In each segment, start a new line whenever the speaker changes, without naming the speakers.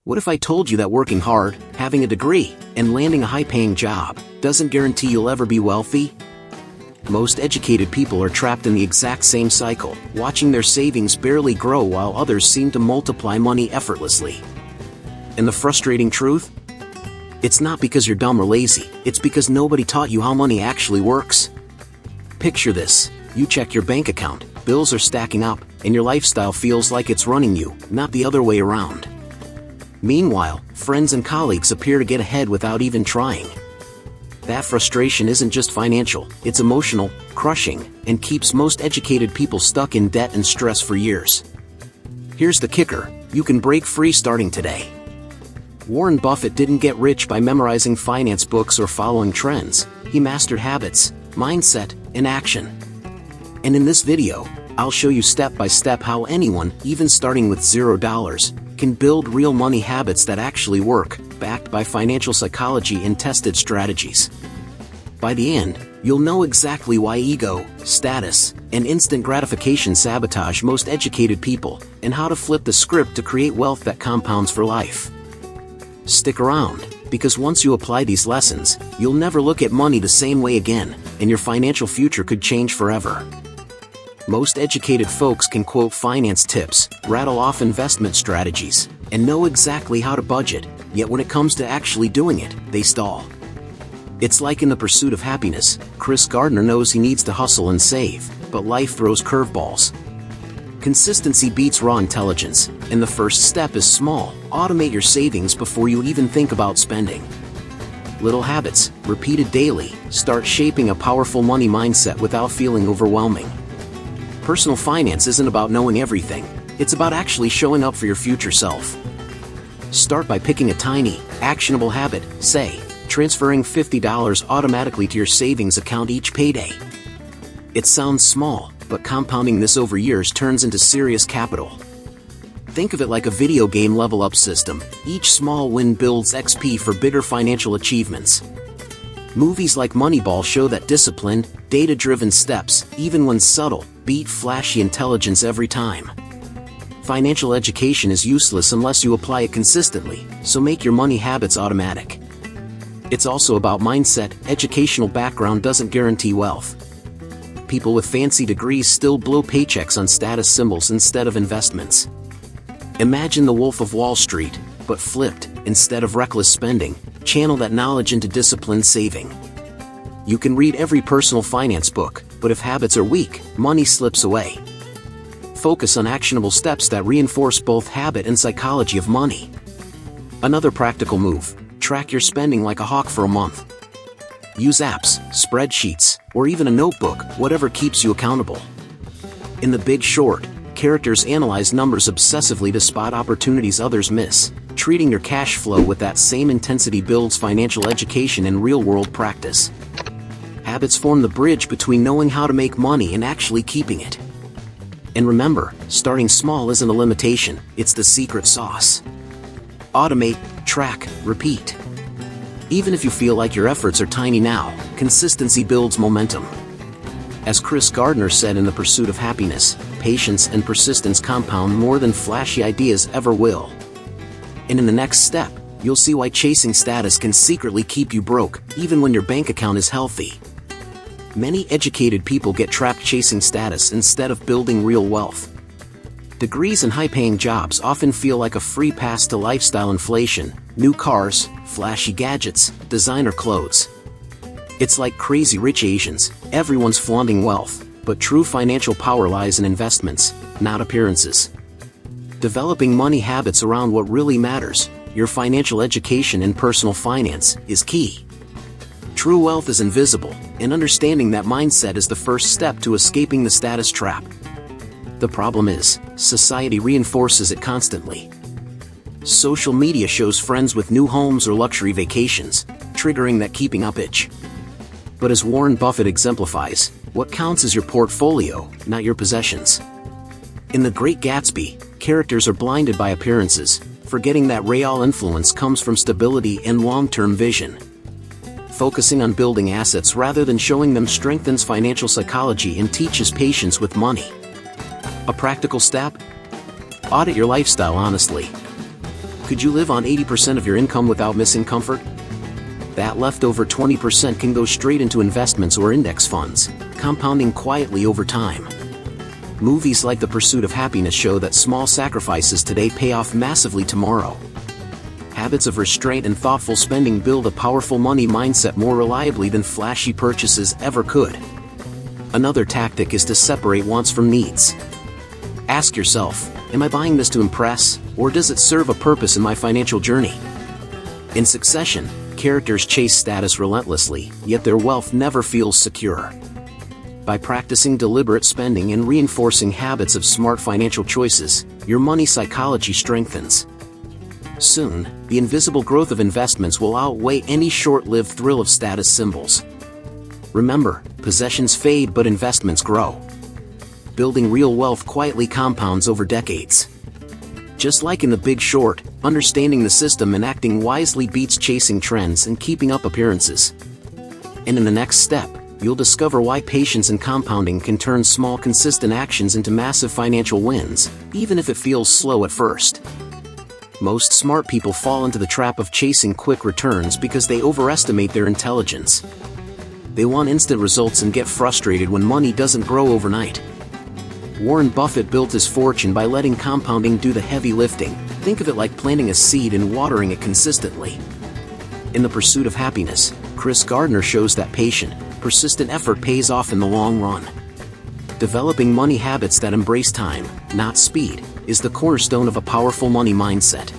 What if I told you that working hard, having a degree, and landing a high-paying job doesn't guarantee you'll ever be wealthy? Most educated people are trapped in the exact same cycle, watching their savings barely grow while others seem to multiply money effortlessly. And the frustrating truth? It's not because you're dumb or lazy, it's because nobody taught you how money actually works. Picture this: you check your bank account, bills are stacking up, and your lifestyle feels like it's running you, not the other way around. Meanwhile, friends and colleagues appear to get ahead without even trying. That frustration isn't just financial, it's emotional, crushing, and keeps most educated people stuck in debt and stress for years. Here's the kicker: you can break free starting today. Warren Buffett didn't get rich by memorizing finance books or following trends. He mastered habits, mindset, and action. And in this video, I'll show you step by step how anyone, even starting with $0, can build real money habits that actually work, backed by financial psychology and tested strategies. By the end, you'll know exactly why ego, status, and instant gratification sabotage most educated people, and how to flip the script to create wealth that compounds for life. Stick around, because once you apply these lessons, you'll never look at money the same way again, and your financial future could change forever. Most educated folks can quote finance tips, rattle off investment strategies, and know exactly how to budget, yet when it comes to actually doing it, they stall. It's like in The Pursuit of Happiness, Chris Gardner knows he needs to hustle and save, but life throws curveballs. Consistency beats raw intelligence, and the first step is small: automate your savings before you even think about spending. Little habits, repeated daily, start shaping a powerful money mindset without feeling overwhelming. Personal finance isn't about knowing everything, it's about actually showing up for your future self. Start by picking a tiny, actionable habit, say, transferring $50 automatically to your savings account each payday. It sounds small, but compounding this over years turns into serious capital. Think of it like a video game level-up system. Each small win builds XP for bigger financial achievements. Movies like Moneyball show that disciplined, data-driven steps, even when subtle, beat flashy intelligence every time. Financial education is useless unless you apply it consistently, so make your money habits automatic. It's also about mindset. Educational background doesn't guarantee wealth. People with fancy degrees still blow paychecks on status symbols instead of investments. Imagine the Wolf of Wall Street, but flipped. Instead of reckless spending, channel that knowledge into disciplined saving. You can read every personal finance book, but if habits are weak, money slips away. Focus on actionable steps that reinforce both habit and psychology of money. Another practical move: track your spending like a hawk for a month. Use apps, spreadsheets, or even a notebook, whatever keeps you accountable. In The Big Short, characters analyze numbers obsessively to spot opportunities others miss. Treating your cash flow with that same intensity builds financial education and real-world practice. Habits form the bridge between knowing how to make money and actually keeping it. And remember, starting small isn't a limitation, it's the secret sauce. Automate, track, repeat. Even if you feel like your efforts are tiny now, consistency builds momentum. As Chris Gardner said in The Pursuit of Happiness, patience and persistence compound more than flashy ideas ever will. And in the next step, you'll see why chasing status can secretly keep you broke, even when your bank account is healthy. Many educated people get trapped chasing status instead of building real wealth. Degrees and high-paying jobs often feel like a free pass to lifestyle inflation: new cars, flashy gadgets, designer clothes. It's like Crazy Rich Asians, everyone's flaunting wealth, but true financial power lies in investments, not appearances. Developing money habits around what really matters, your financial education and personal finance, is key. True wealth is invisible, and understanding that mindset is the first step to escaping the status trap. The problem is, society reinforces it constantly. Social media shows friends with new homes or luxury vacations, triggering that keeping up itch. But as Warren Buffett exemplifies, what counts is your portfolio, not your possessions. In The Great Gatsby, characters are blinded by appearances, forgetting that real influence comes from stability and long-term vision. Focusing on building assets rather than showing them strengthens financial psychology and teaches patience with money. A practical step? Audit your lifestyle honestly. Could you live on 80% of your income without missing comfort? That leftover 20% can go straight into investments or index funds, compounding quietly over time. Movies like The Pursuit of Happiness show that small sacrifices today pay off massively tomorrow. Habits of restraint and thoughtful spending build a powerful money mindset more reliably than flashy purchases ever could. Another tactic is to separate wants from needs. Ask yourself, am I buying this to impress, or does it serve a purpose in my financial journey? In Succession, characters chase status relentlessly, yet their wealth never feels secure. By practicing deliberate spending and reinforcing habits of smart financial choices, your money psychology strengthens. Soon, the invisible growth of investments will outweigh any short-lived thrill of status symbols. Remember, possessions fade but investments grow. Building real wealth quietly compounds over decades. Just like in The Big Short, understanding the system and acting wisely beats chasing trends and keeping up appearances. And in the next step, you'll discover why patience and compounding can turn small consistent actions into massive financial wins, even if it feels slow at first. Most smart people fall into the trap of chasing quick returns because they overestimate their intelligence. They want instant results and get frustrated when money doesn't grow overnight. Warren Buffett built his fortune by letting compounding do the heavy lifting. Think of it like planting a seed and watering it consistently. In The Pursuit of Happiness, Chris Gardner shows that patient, persistent effort pays off in the long run. Developing money habits that embrace time, not speed, is the cornerstone of a powerful money mindset.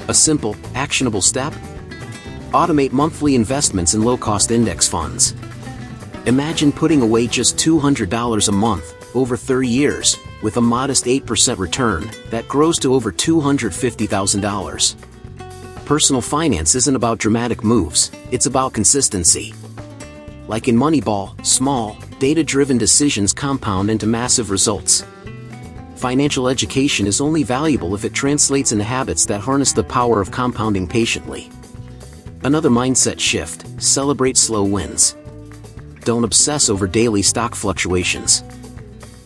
A simple, actionable step? Automate monthly investments in low-cost index funds. Imagine putting away just $200 a month, over 30 years, with a modest 8% return that grows to over $250,000. Personal finance isn't about dramatic moves, it's about consistency. Like in Moneyball, small, data-driven decisions compound into massive results. Financial education is only valuable if it translates into habits that harness the power of compounding patiently. Another mindset shift: celebrate slow wins. Don't obsess over daily stock fluctuations.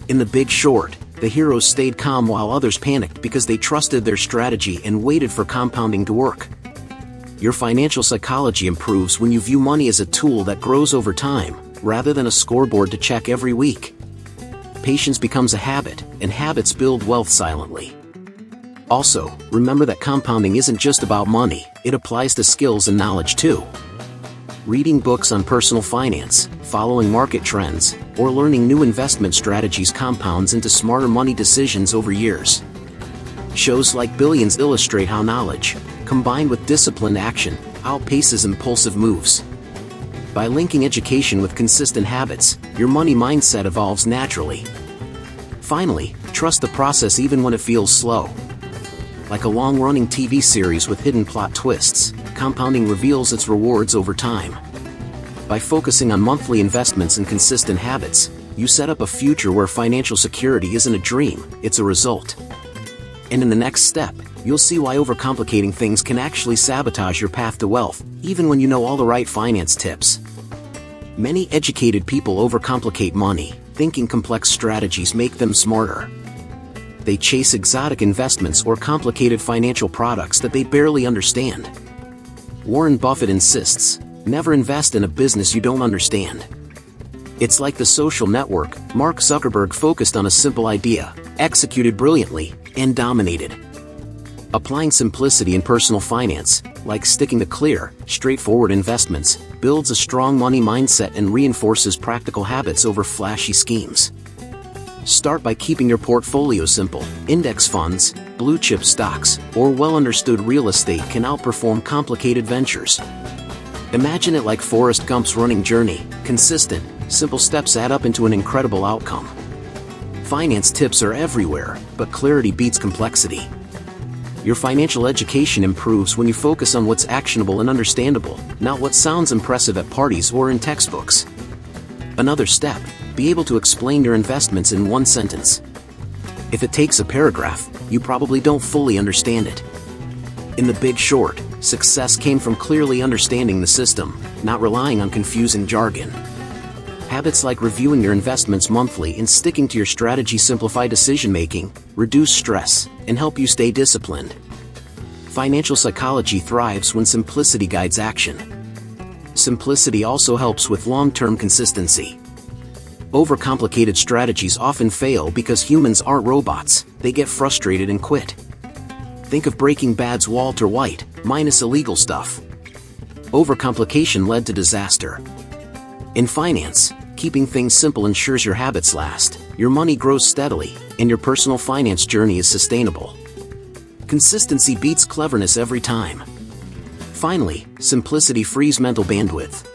In The Big Short, the heroes stayed calm while others panicked because they trusted their strategy and waited for compounding to work. Your financial psychology improves when you view money as a tool that grows over time, rather than a scoreboard to check every week. Patience becomes a habit, and habits build wealth silently. Also, remember that compounding isn't just about money, it applies to skills and knowledge too. Reading books on personal finance, following market trends, or learning new investment strategies compounds into smarter money decisions over years. Shows like Billions illustrate how knowledge, combined with disciplined action, outpaces impulsive moves. By linking education with consistent habits, your money mindset evolves naturally. Finally, trust the process even when it feels slow. Like a long-running TV series with hidden plot twists, compounding reveals its rewards over time. By focusing on monthly investments and consistent habits, you set up a future where financial security isn't a dream, it's a result. And in the next step, you'll see why overcomplicating things can actually sabotage your path to wealth, even when you know all the right finance tips. Many educated people overcomplicate money, thinking complex strategies make them smarter. They chase exotic investments or complicated financial products that they barely understand. Warren Buffett insists, never invest in a business you don't understand. It's like The Social Network. Mark Zuckerberg focused on a simple idea, executed brilliantly, and dominated. Applying simplicity in personal finance, like sticking to clear, straightforward investments, builds a strong money mindset and reinforces practical habits over flashy schemes. Start by keeping your portfolio simple. Index funds, blue-chip stocks, or well-understood real estate can outperform complicated ventures. Imagine it like Forrest Gump's running journey: consistent, simple steps add up into an incredible outcome. Finance tips are everywhere, but clarity beats complexity. Your financial education improves when you focus on what's actionable and understandable, not what sounds impressive at parties or in textbooks. Another step: be able to explain your investments in one sentence. If it takes a paragraph, you probably don't fully understand it. In The Big Short, success came from clearly understanding the system, not relying on confusing jargon. Habits like reviewing your investments monthly and sticking to your strategy simplify decision-making, reduce stress, and help you stay disciplined. Financial psychology thrives when simplicity guides action. Simplicity also helps with long-term consistency. Overcomplicated strategies often fail because humans aren't robots, they get frustrated and quit. Think of Breaking Bad's Walter White, minus illegal stuff. Overcomplication led to disaster. In finance, keeping things simple ensures your habits last, your money grows steadily, and your personal finance journey is sustainable. Consistency beats cleverness every time. Finally, simplicity frees mental bandwidth.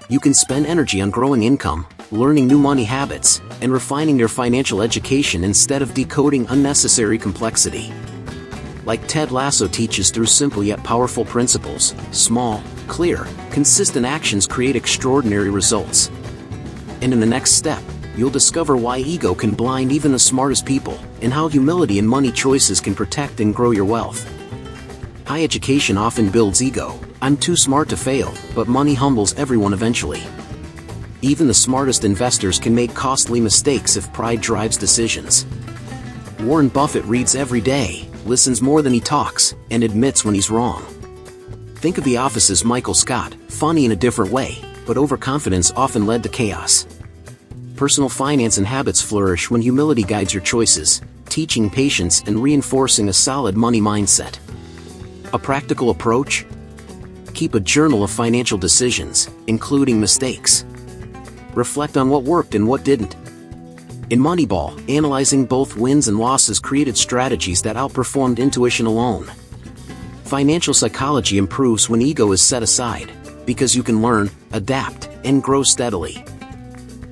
You can spend energy on growing income, learning new money habits, and refining your financial education instead of decoding unnecessary complexity. Like Ted Lasso teaches through simple yet powerful principles, small, clear, consistent actions create extraordinary results. And in the next step, you'll discover why ego can blind even the smartest people, and how humility and money choices can protect and grow your wealth. High education often builds ego. I'm too smart to fail, but money humbles everyone eventually. Even the smartest investors can make costly mistakes if pride drives decisions. Warren Buffett reads every day, listens more than he talks, and admits when he's wrong. Think of The Office's Michael Scott, funny in a different way, but overconfidence often led to chaos. Personal finance and habits flourish when humility guides your choices, teaching patience and reinforcing a solid money mindset. A practical approach? Keep a journal of financial decisions, including mistakes. Reflect on what worked and what didn't. In Moneyball, analyzing both wins and losses created strategies that outperformed intuition alone. Financial psychology improves when ego is set aside, because you can learn, adapt, and grow steadily.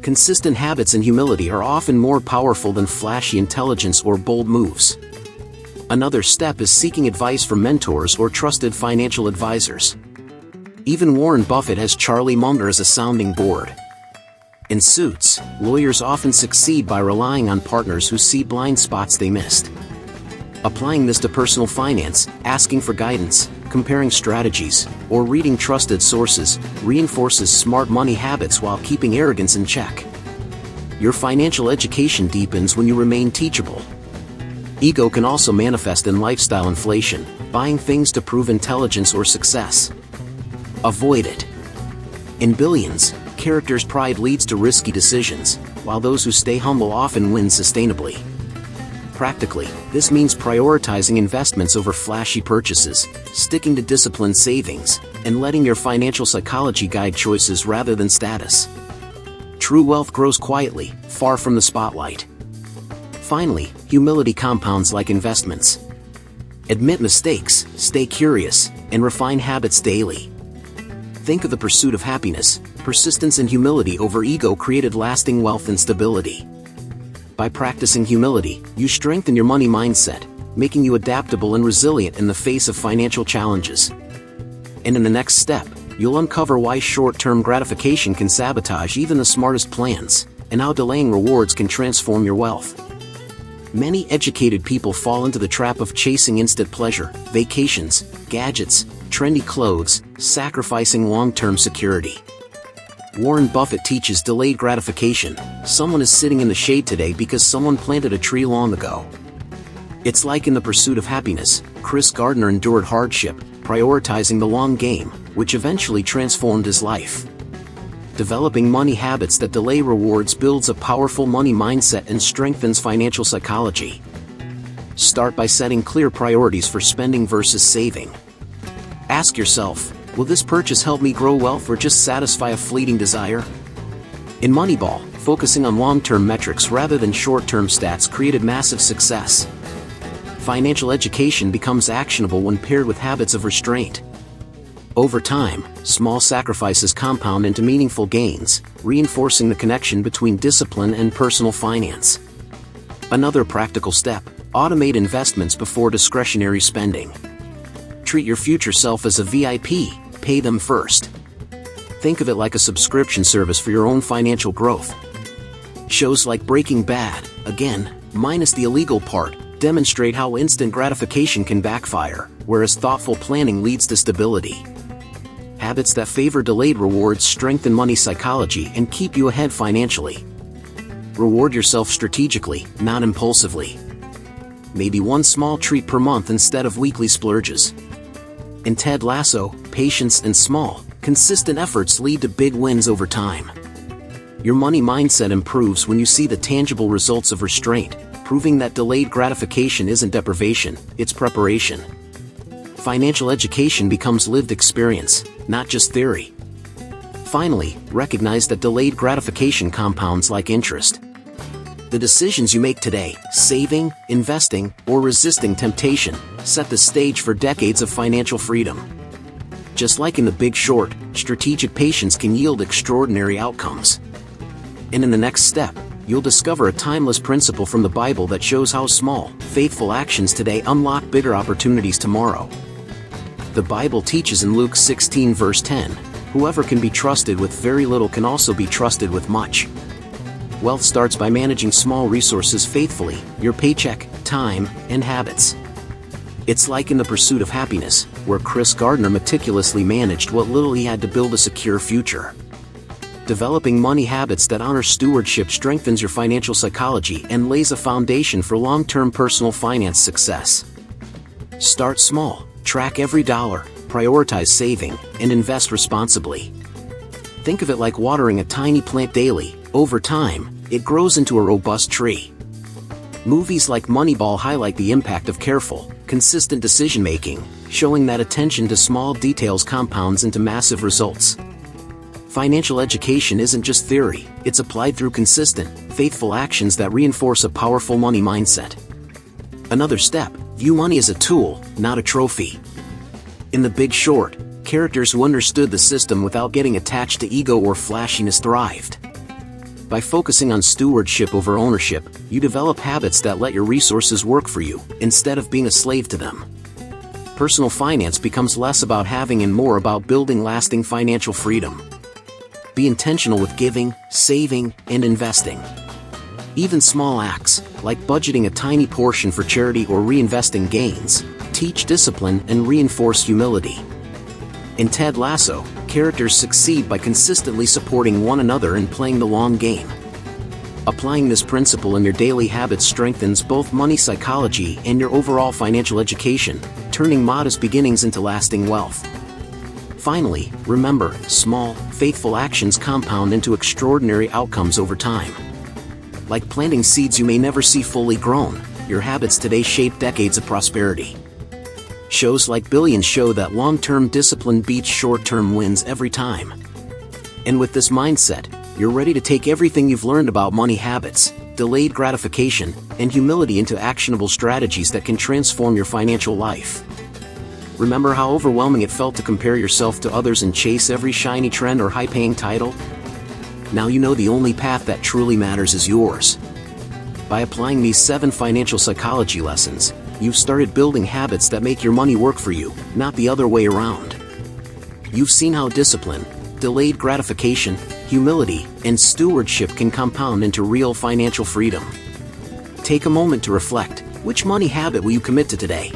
Consistent habits and humility are often more powerful than flashy intelligence or bold moves. Another step is seeking advice from mentors or trusted financial advisors. Even Warren Buffett has Charlie Munger as a sounding board. In Suits, lawyers often succeed by relying on partners who see blind spots they missed. Applying this to personal finance, asking for guidance, comparing strategies, or reading trusted sources reinforces smart money habits while keeping arrogance in check. Your financial education deepens when you remain teachable. Ego can also manifest in lifestyle inflation, buying things to prove intelligence or success. Avoid it. In Billions, characters' pride leads to risky decisions, while those who stay humble often win sustainably. Practically, this means prioritizing investments over flashy purchases, sticking to disciplined savings, and letting your financial psychology guide choices rather than status. True wealth grows quietly, far from the spotlight. Finally, humility compounds like investments. Admit mistakes, stay curious, and refine habits daily. Think of the pursuit of happiness. Persistence and humility over ego created lasting wealth and stability. By practicing humility, you strengthen your money mindset, making you adaptable and resilient in the face of financial challenges. And in the next step, you'll uncover why short-term gratification can sabotage even the smartest plans, and how delaying rewards can transform your wealth. Many educated people fall into the trap of chasing instant pleasure, vacations, gadgets, trendy clothes, sacrificing long-term security. Warren Buffett teaches delayed gratification. Someone is sitting in the shade today because someone planted a tree long ago. It's like in The Pursuit of Happiness, Chris Gardner endured hardship, prioritizing the long game, which eventually transformed his life. Developing money habits that delay rewards builds a powerful money mindset and strengthens financial psychology. Start by setting clear priorities for spending versus saving. Ask yourself, will this purchase help me grow wealth or just satisfy a fleeting desire? In Moneyball, focusing on long-term metrics rather than short-term stats created massive success. Financial education becomes actionable when paired with habits of restraint. Over time, small sacrifices compound into meaningful gains, reinforcing the connection between discipline and personal finance. Another practical step: automate investments before discretionary spending. Treat your future self as a VIP, pay them first. Think of it like a subscription service for your own financial growth. Shows like Breaking Bad, again, minus the illegal part, demonstrate how instant gratification can backfire, whereas thoughtful planning leads to stability. Habits that favor delayed rewards strengthen money psychology and keep you ahead financially. Reward yourself strategically, not impulsively. maybe one small treat per month instead of weekly splurges. In Ted Lasso, patience and small, consistent efforts lead to big wins over time. Your money mindset improves when you see the tangible results of restraint, proving that delayed gratification isn't deprivation, it's preparation. Financial education becomes lived experience, not just theory. Finally, recognize that delayed gratification compounds like interest. The decisions you make today, saving, investing, or resisting temptation, set the stage for decades of financial freedom. Just like in The Big Short, strategic patience can yield extraordinary outcomes. And in the next step, you'll discover a timeless principle from the Bible that shows how small, faithful actions today unlock bigger opportunities tomorrow. The Bible teaches in Luke 16 verse 10, "Whoever can be trusted with very little can also be trusted with much." Wealth starts by managing small resources faithfully, your paycheck, time, and habits. It's like in The Pursuit of Happiness, where Chris Gardner meticulously managed what little he had to build a secure future. Developing money habits that honor stewardship strengthens your financial psychology and lays a foundation for long-term personal finance success. Start small, track every dollar, prioritize saving, and invest responsibly. Think of it like watering a tiny plant daily. Over time, it grows into a robust tree. Movies like Moneyball highlight the impact of careful, consistent decision-making, showing that attention to small details compounds into massive results. Financial education isn't just theory, it's applied through consistent, faithful actions that reinforce a powerful money mindset. Another step, view money as a tool, not a trophy. In The Big Short, characters who understood the system without getting attached to ego or flashiness thrived. By focusing on stewardship over ownership, you develop habits that let your resources work for you, instead of being a slave to them. Personal finance becomes less about having and more about building lasting financial freedom. Be intentional with giving, saving, and investing. Even small acts, like budgeting a tiny portion for charity or reinvesting gains, teach discipline and reinforce humility. In Ted Lasso, characters succeed by consistently supporting one another and playing the long game. Applying this principle in your daily habits strengthens both money psychology and your overall financial education, turning modest beginnings into lasting wealth. Finally, remember, small, faithful actions compound into extraordinary outcomes over time. Like planting seeds you may never see fully grown, your habits today shape decades of prosperity. Shows like Billions show that long-term discipline beats short-term wins every time. And with this mindset, you're ready to take everything you've learned about money habits, delayed gratification, and humility into actionable strategies that can transform your financial life. Remember how overwhelming it felt to compare yourself to others and chase every shiny trend or high-paying title? Now you know the only path that truly matters is yours. By applying these 7 financial psychology lessons, you've started building habits that make your money work for you, not the other way around. You've seen how discipline, delayed gratification, humility, and stewardship can compound into real financial freedom. Take a moment to reflect. Which money habit will you commit to today?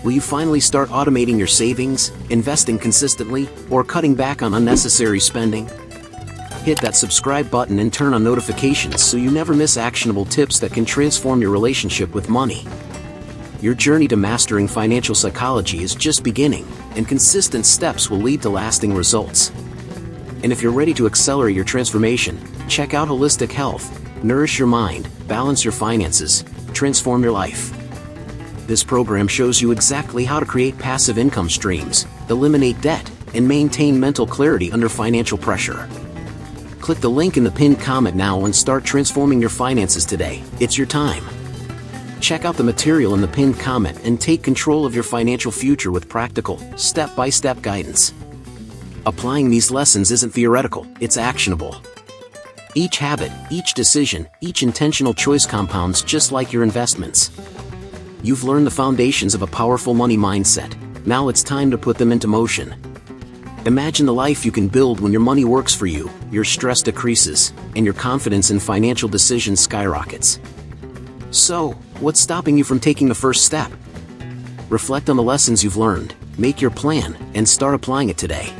Will you finally start automating your savings, investing consistently, or cutting back on unnecessary spending? Hit that subscribe button and turn on notifications so you never miss actionable tips that can transform your relationship with money. Your journey to mastering financial psychology is just beginning, and consistent steps will lead to lasting results. And if you're ready to accelerate your transformation, check out Holistic Health. Nourish your mind, balance your finances, transform your life. This program shows you exactly how to create passive income streams, eliminate debt, and maintain mental clarity under financial pressure. Click the link in the pinned comment now and start transforming your finances today. It's your time. Check out the material in the pinned comment and take control of your financial future with practical, step-by-step guidance. Applying these lessons isn't theoretical, it's actionable. Each habit, each decision, each intentional choice compounds just like your investments. You've learned the foundations of a powerful money mindset. Now it's time to put them into motion. Imagine the life you can build when your money works for you, your stress decreases, and your confidence in financial decisions skyrockets. So, what's stopping you from taking the first step? Reflect on the lessons you've learned, make your plan, and start applying it today.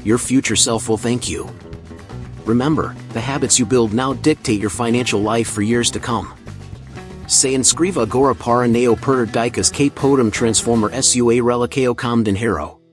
Your future self will thank you. Remember, the habits you build now dictate your financial life for years to come. Se inscriva agora para neo perder dicas que podem transformar sua relação com dinheiro.